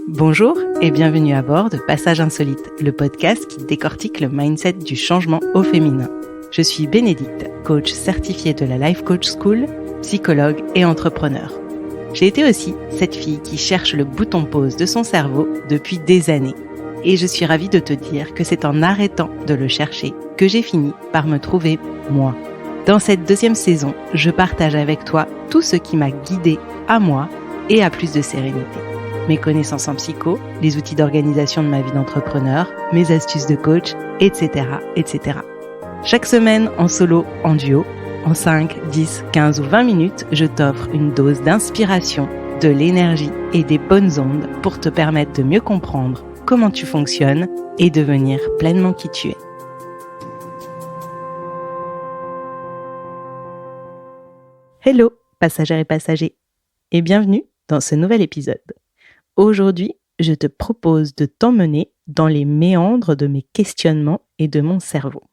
Bonjour et bienvenue à bord de Passage Insolite, le podcast qui décortique le mindset du changement au féminin. Je suis Bénédicte, coach certifiée de la Life Coach School, psychologue et entrepreneur. J'ai été aussi cette fille qui cherche le bouton pause de son cerveau depuis des années. Et je suis ravie de te dire que c'est en arrêtant de le chercher que j'ai fini par me trouver moi. Dans cette deuxième saison, je partage avec toi tout ce qui m'a guidée à moi et à plus de sérénité. Mes connaissances en psycho, les outils d'organisation de ma vie d'entrepreneur, mes astuces de coach, etc., etc. Chaque semaine, en solo, en duo, en 5, 10, 15 ou 20 minutes, je t'offre une dose d'inspiration, de l'énergie et des bonnes ondes pour te permettre de mieux comprendre comment tu fonctionnes et devenir pleinement qui tu es. Hello, passagères et passagers, et bienvenue dans ce nouvel épisode. Aujourd'hui, je te propose de t'emmener dans les méandres de mes questionnements et de mon cerveau.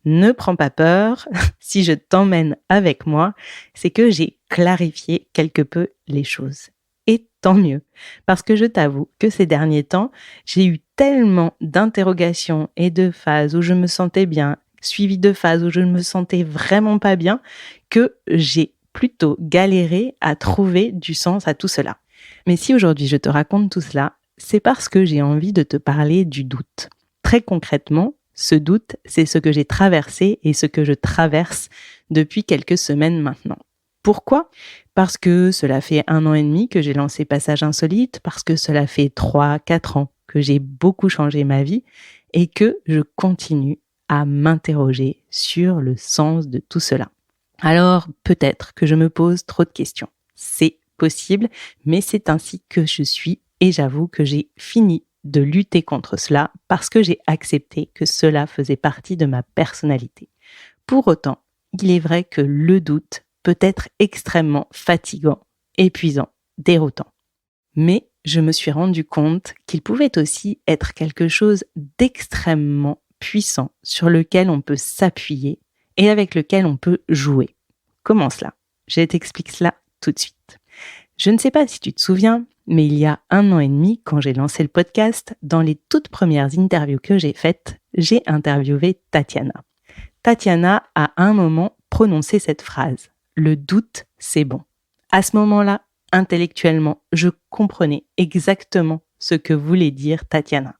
Ne prends pas peur, si je t'emmène avec moi, c'est que j'ai clarifié quelque peu les choses. Et tant mieux, parce que je t'avoue que ces derniers temps, j'ai eu tellement d'interrogations et de phases où je me sentais bien, suivies de phases où je ne me sentais vraiment pas bien, que j'ai plutôt galéré à trouver du sens à tout cela. Mais si aujourd'hui je te raconte tout cela, c'est parce que j'ai envie de te parler du doute. Très concrètement, ce doute, c'est ce que j'ai traversé et ce que je traverse depuis quelques semaines maintenant. Pourquoi ? Parce que cela fait 1 an et demi que j'ai lancé Passage Insolite, parce que cela fait 3-4 ans que j'ai beaucoup changé ma vie et que je continue à m'interroger sur le sens de tout cela. Alors peut-être que je me pose trop de questions. C'est possible, mais c'est ainsi que je suis et j'avoue que j'ai fini de lutter contre cela parce que j'ai accepté que cela faisait partie de ma personnalité. Pour autant, il est vrai que le doute peut être extrêmement fatigant, épuisant, déroutant. Mais je me suis rendu compte qu'il pouvait aussi être quelque chose d'extrêmement puissant sur lequel on peut s'appuyer et avec lequel on peut jouer. Comment cela ? Je t'explique cela tout de suite. Je ne sais pas si tu te souviens, mais il y a 1 an et demi, quand j'ai lancé le podcast, dans les toutes premières interviews que j'ai faites, j'ai interviewé Tatiana. Tatiana a à un moment prononcé cette phrase « Le doute, c'est bon ». À ce moment-là, intellectuellement, je comprenais exactement ce que voulait dire Tatiana.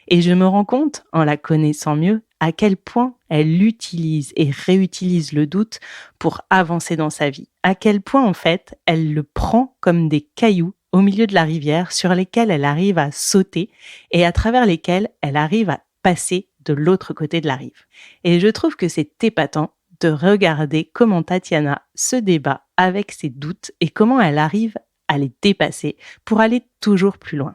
Et je me rends compte, en la connaissant mieux, à quel point elle utilise et réutilise le doute pour avancer dans sa vie. À quel point, en fait, elle le prend comme des cailloux au milieu de la rivière sur lesquels elle arrive à sauter et à travers lesquels elle arrive à passer de l'autre côté de la rive. Et je trouve que c'est épatant de regarder comment Tatiana se débat avec ses doutes et comment elle arrive à les dépasser pour aller toujours plus loin.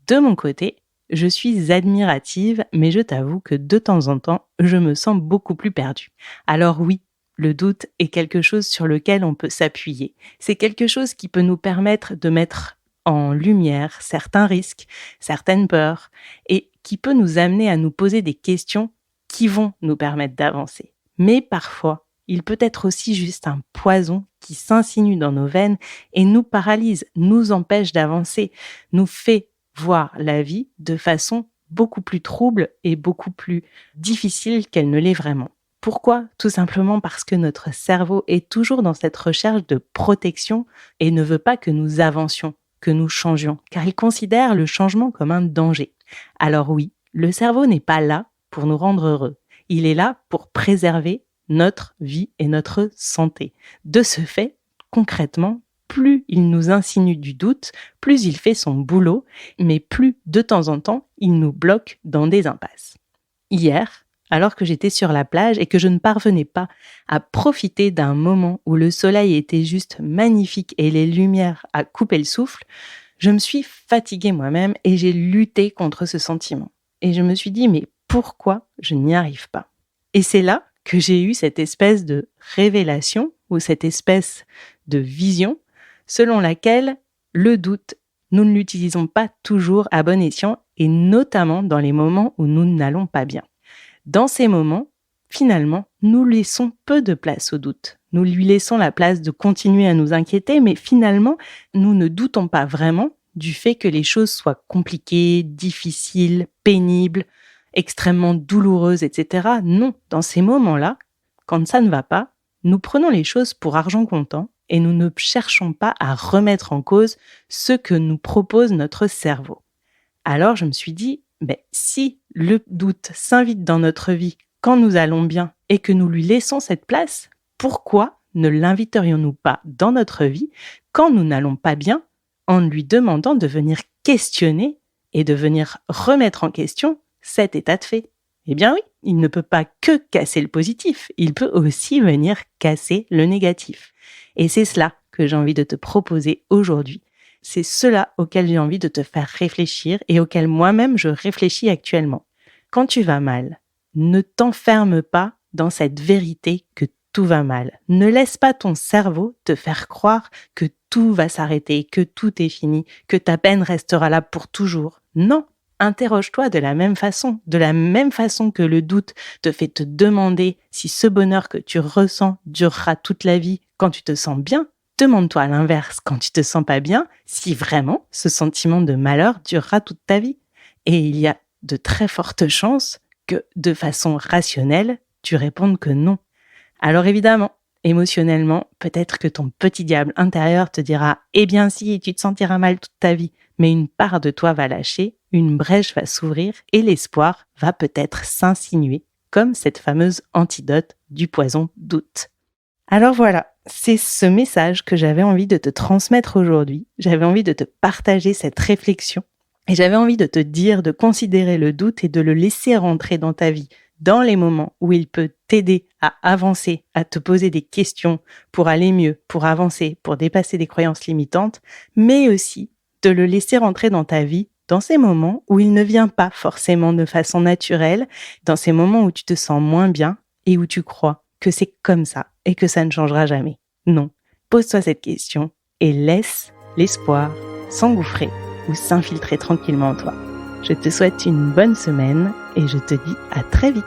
De mon côté, je suis admirative, mais je t'avoue que de temps en temps, je me sens beaucoup plus perdue. Alors oui, le doute est quelque chose sur lequel on peut s'appuyer. C'est quelque chose qui peut nous permettre de mettre en lumière certains risques, certaines peurs, et qui peut nous amener à nous poser des questions qui vont nous permettre d'avancer. Mais parfois, il peut être aussi juste un poison qui s'insinue dans nos veines et nous paralyse, nous empêche d'avancer, nous fait voir la vie de façon beaucoup plus trouble et beaucoup plus difficile qu'elle ne l'est vraiment. Pourquoi ? Tout simplement parce que notre cerveau est toujours dans cette recherche de protection et ne veut pas que nous avancions, que nous changions, car il considère le changement comme un danger. Alors oui, le cerveau n'est pas là pour nous rendre heureux. Il est là pour préserver notre vie et notre santé. De ce fait, concrètement, plus il nous insinue du doute, plus il fait son boulot, mais plus de temps en temps, il nous bloque dans des impasses. Hier, alors que j'étais sur la plage et que je ne parvenais pas à profiter d'un moment où le soleil était juste magnifique et les lumières à couper le souffle, je me suis fatiguée moi-même et j'ai lutté contre ce sentiment. Et je me suis dit, mais pourquoi je n'y arrive pas ? Et c'est là que j'ai eu cette espèce de révélation ou cette espèce de vision selon laquelle le doute, nous ne l'utilisons pas toujours à bon escient et notamment dans les moments où nous n'allons pas bien. Dans ces moments, finalement, nous laissons peu de place au doute. Nous lui laissons la place de continuer à nous inquiéter, mais finalement, nous ne doutons pas vraiment du fait que les choses soient compliquées, difficiles, pénibles, extrêmement douloureuses, etc. Non, dans ces moments-là, quand ça ne va pas, nous prenons les choses pour argent comptant et nous ne cherchons pas à remettre en cause ce que nous propose notre cerveau. Alors je me suis dit, si le doute s'invite dans notre vie quand nous allons bien et que nous lui laissons cette place, pourquoi ne l'inviterions-nous pas dans notre vie quand nous n'allons pas bien en lui demandant de venir questionner et de venir remettre en question cet état de fait? Eh bien oui, il ne peut pas que casser le positif, il peut aussi venir casser le négatif. Et c'est cela que j'ai envie de te proposer aujourd'hui. C'est cela auquel j'ai envie de te faire réfléchir et auquel moi-même je réfléchis actuellement. Quand tu vas mal, ne t'enferme pas dans cette vérité que tout va mal. Ne laisse pas ton cerveau te faire croire que tout va s'arrêter, que tout est fini, que ta peine restera là pour toujours. Non, interroge-toi de la même façon que le doute te fait te demander si ce bonheur que tu ressens durera toute la vie quand tu te sens bien. Demande-toi à l'inverse, quand tu te sens pas bien, si vraiment ce sentiment de malheur durera toute ta vie. Et il y a de très fortes chances que, de façon rationnelle, tu répondes que non. Alors évidemment, émotionnellement, peut-être que ton petit diable intérieur te dira « Eh bien si, tu te sentiras mal toute ta vie », mais une part de toi va lâcher, une brèche va s'ouvrir et l'espoir va peut-être s'insinuer, comme cette fameuse antidote du poison doute. Alors voilà, c'est ce message que j'avais envie de te transmettre aujourd'hui. J'avais envie de te partager cette réflexion et j'avais envie de te dire de considérer le doute et de le laisser rentrer dans ta vie dans les moments où il peut t'aider à avancer, à te poser des questions pour aller mieux, pour avancer, pour dépasser des croyances limitantes, mais aussi de le laisser rentrer dans ta vie dans ces moments où il ne vient pas forcément de façon naturelle, dans ces moments où tu te sens moins bien et où tu crois que c'est comme ça et que ça ne changera jamais. Non, pose-toi cette question et laisse l'espoir s'engouffrer ou s'infiltrer tranquillement en toi. Je te souhaite une bonne semaine et je te dis à très vite.